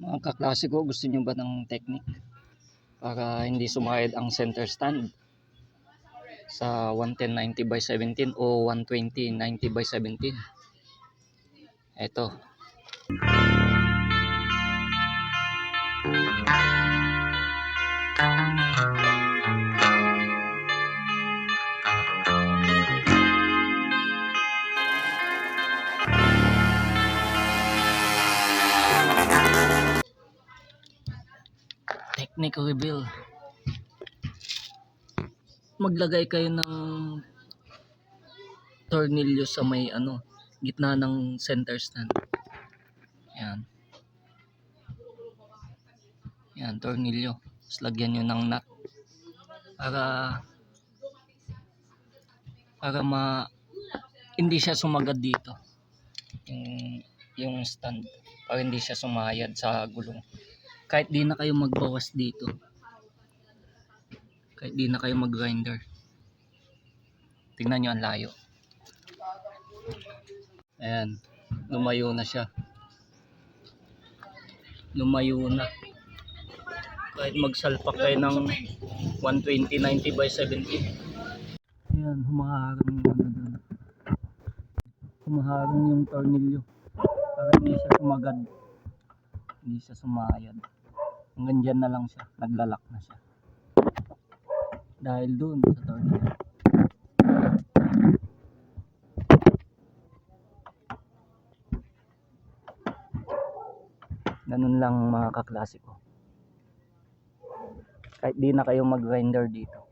Mga kaklase ko, gusto nyo ba ng technique para hindi sumayad ang center stand sa 110/90/17 o 120/90/17? Eto. Technique reveal. Maglagay kayo ng tornilyo sa may gitna ng center stand. Yan. Yan, tornilyo. Tapos lagyan nyo ng nut para hindi siya sumagad dito. Yung stand, para hindi siya sumayad sa gulong. Kahit di na kayo magbawas dito. Kahit di na kayo mag-grinder. Tingnan nyo ang layo. Ayan, lumayo na siya. Lumayo na. Kahit magsalpak kayo ng 120/90/17. Ayan, humaharang yung doon. Humaharang yung tornilyo. Para hindi siya sumagad. Hindi siya sumayad. Hanggang dyan na lang siya. Naglalak na siya. Dahil doon sa tornilyo. Ganun lang mga kaklase ko. Kahit di na kayo mag-grinder dito.